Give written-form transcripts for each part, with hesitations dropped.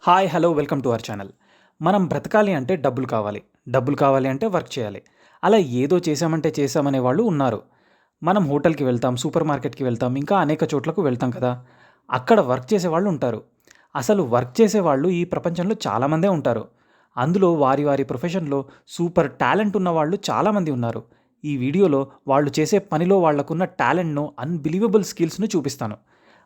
Hi hello welcome to our channel. మనం బ్రతకాలి అంటే డబ్బులు కావాలి. డబ్బులు కావాలి అంటే వర్క్ చేయాలి. అలా ఏదో చేశామంటే చేశామనే వాళ్ళు ఉన్నారు. మనం హోటల్‌కి వెళ్తాం, సూపర్ మార్కెట్‌కి వెళ్తాం, ఇంకా అనేక చోట్లకు వెళ్తాం కదా! అక్కడ వర్క్ చేసేవాళ్ళు ఉంటారు. అసలు వర్క్ చేసేవాళ్ళు ఈ ప్రపంచంలో చాలామందే ఉంటారు. అందులో వారి వారి ప్రొఫెషన్‌లో సూపర్ టాలెంట్ ఉన్నవాళ్ళు చాలామంది ఉన్నారు. ఈ వీడియోలో వాళ్ళు చేసే పనిలో వాళ్ళకున్న టాలెంట్‌ను, అన్‌బిలీవబుల్ స్కిల్స్‌ను చూపిస్తాను.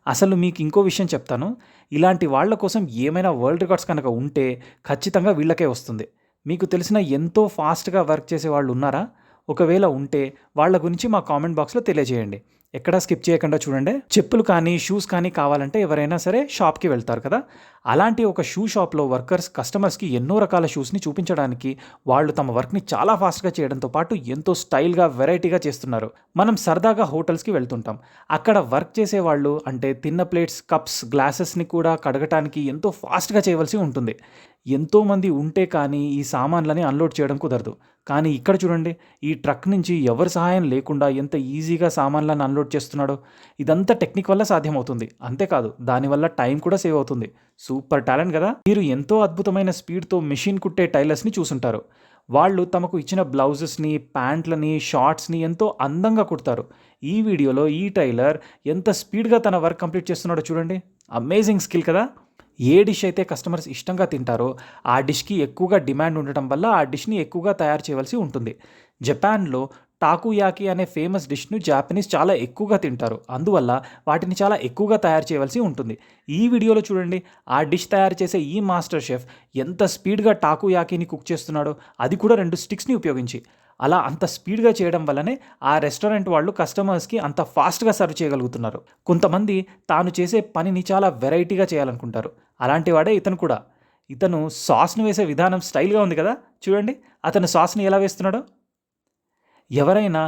అసలు మీకు ఇంకో విషయం చెప్తాను. ఇలాంటి వాళ్ళ కోసం ఏమైనా వరల్డ్ రికార్డ్స్ కనుక ఉంటే ఖచ్చితంగా వీళ్ళకే వస్తుంది. మీకు తెలిసిన ఎంతో ఫాస్ట్‌గా వర్క్ చేసేవాళ్ళు ఉన్నారా? ఒకవేళ ఉంటే వాళ్ళ గురించి మా కామెంట్ బాక్స్‌లో తెలియజేయండి. ఎక్కడా స్కిప్ చేయకుండా చూడండి. చెప్పులు కానీ, షూస్ కానీ కావాలంటే ఎవరైనా సరే షాప్‌కి వెళ్తారు కదా! అలాంటి ఒక షూ షాప్‌లో వర్కర్స్ కస్టమర్స్‌కి ఎన్నో రకాల షూస్‌ని చూపించడానికి వాళ్ళు తమ వర్క్‌ని చాలా ఫాస్ట్‌గా చేయడంతో పాటు ఎంతో స్టైల్‌గా, వెరైటీగా చేస్తున్నారు. మనం సరదాగా హోటల్స్‌కి వెళ్తుంటాం. అక్కడ వర్క్ చేసేవాళ్ళు అంటే తిన్న ప్లేట్స్, కప్స్, గ్లాసెస్‌ని కూడా కడగటానికి ఎంతో ఫాస్ట్‌గా చేయవలసి ఉంటుంది. ఎంతోమంది ఉంటే కానీ ఈ సామాన్లని అన్‌లోడ్ చేయడం కుదరదు. కానీ ఇక్కడ చూడండి, ఈ ట్రక్ నుంచి ఎవరి సహాయం లేకుండా ఎంత ఈజీగా సామాన్లను అన్‌లోడ్ చేస్తున్నాడో. ఇదంతా టెక్నిక్ వల్ల సాధ్యమవుతుంది. అంతేకాదు దానివల్ల టైం కూడా సేవ్ అవుతుంది. సూపర్ టాలెంట్ గదా! మీరు ఎంతో అద్భుతమైన స్పీడ్‌తో మెషిన్ కుట్టే టైలర్స్‌ని చూసుంటారు. వాళ్ళు తమకు ఇచ్చిన బ్లౌజెస్‌ని, ప్యాంట్లని, షార్ట్స్‌ని ఎంతో అందంగా కుడతారు. ఈ వీడియోలో ఈ టైలర్ ఎంత స్పీడ్‌గా తన వర్క్ కంప్లీట్ చేస్తున్నాడో చూడండి. అమేజింగ్ స్కిల్ కదా! ఏ డిష్ అయితే కస్టమర్స్ ఇష్టంగా తింటారో ఆ డిష్‌కి ఎక్కువగా డిమాండ్ ఉండటం వల్ల ఆ డిష్‌ని ఎక్కువగా తయారు చేయవలసి ఉంటుంది. జపాన్‌లో టాకోయాకి అనే ఫేమస్ డిష్‌ను జాపనీస్ చాలా ఎక్కువగా తింటారు. అందువల్ల వాటిని చాలా ఎక్కువగా తయారు చేయవలసి ఉంటుంది. ఈ వీడియోలో చూడండి, ఆ డిష్ తయారు చేసే ఈ మాస్టర్ షెఫ్ ఎంత స్పీడ్‌గా టాకోయాకిని కుక్ చేస్తున్నాడో, అది కూడా 2 స్టిక్స్‌ని ఉపయోగించి. అలా అంత స్పీడ్‌గా చేయడం వల్లనే ఆ రెస్టారెంట్ వాళ్ళు కస్టమర్స్‌కి అంత ఫాస్ట్‌గా సర్వ్ చేయగలుగుతున్నారు. కొంతమంది తాను చేసే పనిని చాలా వెరైటీగా చేయాలనుకుంటారు. అలాంటి వాడే ఇతను కూడా. ఇతను సాస్‌ని వేసే విధానం స్టైల్‌గా ఉంది కదా! చూడండి, అతను సాస్‌ని ఎలా వేస్తున్నాడో. ఎవరైనా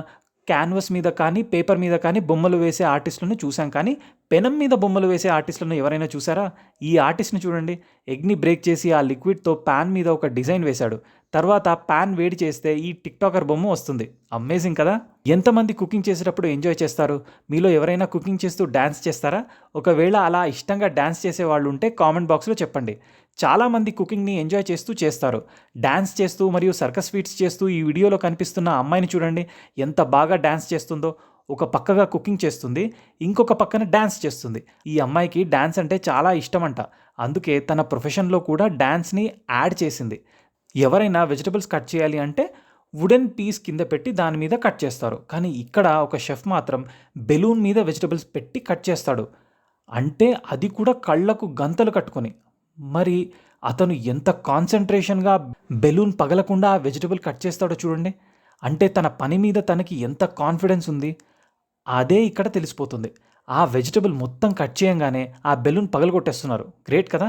క్యాన్వాస్ మీద కానీ, పేపర్ మీద కానీ బొమ్మలు వేసే ఆర్టిస్ట్‌లను చూసాం కానీ, పెనం మీద బొమ్మలు వేసే ఆర్టిస్ట్‌లను ఎవరైనా చూసారా? ఈ ఆర్టిస్ట్‌ని చూడండి. ఎగ్‌ని బ్రేక్ చేసి ఆ లిక్విడ్‌తో పాన్ మీద ఒక డిజైన్ వేశాడు. తర్వాత పాన్ వేడి చేస్తే ఈ టిక్‌టాకర్ బొమ్మ వస్తుంది. అమేజింగ్ కదా! ఎంతమంది కుకింగ్ చేసేటప్పుడు ఎంజాయ్ చేస్తారు? మీలో ఎవరైనా కుకింగ్ చేస్తూ డాన్స్ చేస్తారా? ఒకవేళ అలా ఇష్టంగా డాన్స్ చేసేవాళ్ళు ఉంటే కామెంట్ బాక్స్‌లో చెప్పండి. చాలామంది కుకింగ్‌ని ఎంజాయ్ చేస్తూ చేస్తారు. డాన్స్ చేస్తూ మరియు సర్కస్ ఫీట్స్ చేస్తూ ఈ వీడియోలో కనిపిస్తున్న అమ్మాయిని చూడండి. ఎంత బాగా డాన్స్ చేస్తుందో. ఒక పక్కగా కుకింగ్ చేస్తుంది. ఇంకొక పక్కన డాన్స్ చేస్తుంది. ఈ అమ్మాయికి డాన్స్ అంటే చాలా ఇష్టమంట. అందుకే తన ప్రొఫెషన్‌లో కూడా డాన్స్‌ని యాడ్ చేసింది. ఎవరైనా వెజిటబుల్స్ కట్ చేయాలి అంటే వుడెన్ పీస్ కింద పెట్టి దాని మీద కట్ చేస్తారు. కానీ ఇక్కడ ఒక షెఫ్ మాత్రం బెలూన్ మీద వెజిటబుల్స్ పెట్టి కట్ చేస్తాడు. అంటే అది కూడా కళ్ళకు గంతలు కట్టుకొని. మరి అతను ఎంత కాన్సంట్రేషన్‌గా బెలూన్ పగలకుండా ఆ వెజిటబుల్ కట్ చేస్తాడో చూడండి. అంటే తన పని మీద తనకి ఎంత కాన్ఫిడెన్స్ ఉంది. అదే ఇక్కడ తెలిసిపోతుంది. ఆ వెజిటబుల్ మొత్తం కట్ చేయంగానే ఆ బెలూన్ పగలగొట్టేస్తున్నారు. గ్రేట్ కదా!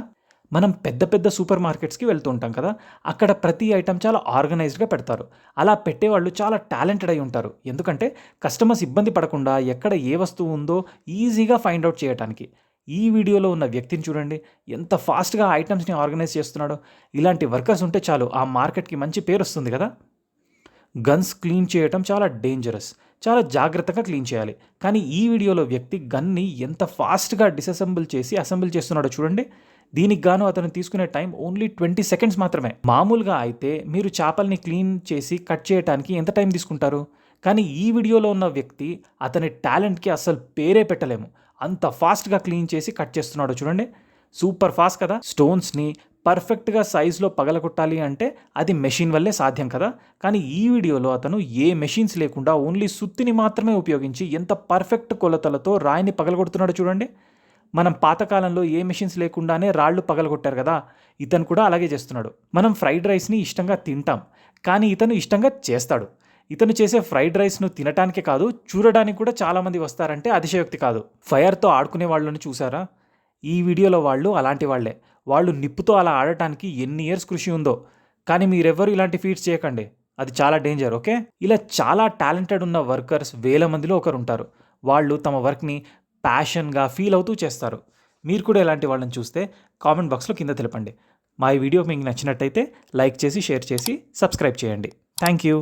మనం పెద్ద పెద్ద సూపర్ మార్కెట్స్‌కి వెళ్తూ ఉంటాం కదా! అక్కడ ప్రతి ఐటెమ్ చాలా ఆర్గనైజ్డ్‌గా పెడతారు. అలా పెట్టేవాళ్ళు చాలా టాలెంటెడ్ అయి ఉంటారు. ఎందుకంటే కస్టమర్స్ ఇబ్బంది పడకుండా ఎక్కడ ఏ వస్తువు ఉందో ఈజీగా ఫైండ్ ఔట్ చేయటానికి. ఈ వీడియోలో ఉన్న వ్యక్తిని చూడండి. ఎంత ఫాస్ట్‌గా ఐటెమ్స్‌ని ఆర్గనైజ్ చేస్తున్నాడో. ఇలాంటి వర్కర్స్ ఉంటే చాలు ఆ మార్కెట్‌కి మంచి పేరొస్తుంది కదా! గన్స్ క్లీన్ చేయటం చాలా డేంజరస్. చాలా జాగ్రత్తగా క్లీన్ చేయాలి. కానీ ఈ వీడియోలో వ్యక్తి గన్‌ని ఎంత ఫాస్ట్‌గా డిసెసెంబుల్ చేసి అసెంబుల్ చేస్తున్నాడో చూడండి. దీనికి గాను అతను తీసుకునే టైం ఓన్లీ 20 సెకండ్స్ మాత్రమే. మామూలుగా అయితే మీరు చేపల్ని క్లీన్ చేసి కట్ చేయటానికి ఎంత టైం తీసుకుంటారు? కానీ ఈ వీడియోలో ఉన్న వ్యక్తి అతని టాలెంట్‌కి అస్సలు పేరే పెట్టలేము. అంత ఫాస్ట్‌గా క్లీన్ చేసి కట్ చేస్తున్నాడో చూడండి. సూపర్ ఫాస్ట్ కదా! స్టోన్స్‌ని పర్ఫెక్ట్‌గా సైజ్‌లో పగలగొట్టాలి అంటే అది మెషిన్ వల్లే సాధ్యం కదా! కానీ ఈ వీడియోలో అతను ఏ మెషిన్స్ లేకుండా ఓన్లీ సుత్తిని మాత్రమే ఉపయోగించి ఎంత పర్ఫెక్ట్ కొలతలతో రాయిని పగలగొడుతున్నాడో చూడండి. మనం పాతకాలంలో ఏ మెషిన్స్ లేకుండానే రాళ్ళు పగలగొట్టారు కదా! ఇతను కూడా అలాగే చేస్తున్నాడు. మనం ఫ్రైడ్ రైస్‌ని ఇష్టంగా తింటాం. కానీ ఇతను ఇష్టంగా చేస్తాడు. ఇతను చేసే ఫ్రైడ్ రైస్‌ను తినటానికే కాదు, చూడడానికి కూడా చాలామంది వస్తారంటే అతిశయోక్తి కాదు. ఫైర్‌తో ఆడుకునే వాళ్ళని చూసారా? ఈ వీడియోలో వాళ్ళు అలాంటి వాళ్ళే. వాళ్ళు నిప్పుతో అలా ఆడటానికి ఎన్ని ఇయర్స్ కృషి ఉందో. కానీ మీరెవ్వరూ ఇలాంటి ఫీట్స్ చేయకండి. అది చాలా డేంజర్. ఓకే? ఇలా చాలా టాలెంటెడ్ ఉన్న వర్కర్స్ వేల మందిలో ఒకరుంటారు. వాళ్ళు తమ వర్క్‌ని ప్యాషన్‌గా ఫీల్ అవుతూ చేస్తారు. మీరు కూడా ఇలాంటి వాళ్ళని చూస్తే కామెంట్ బాక్స్‌లో కింద తెలపండి. మా ఈ వీడియో మీకు నచ్చినట్టయితే లైక్ చేసి, షేర్ చేసి, సబ్స్క్రైబ్ చేయండి. Thank you.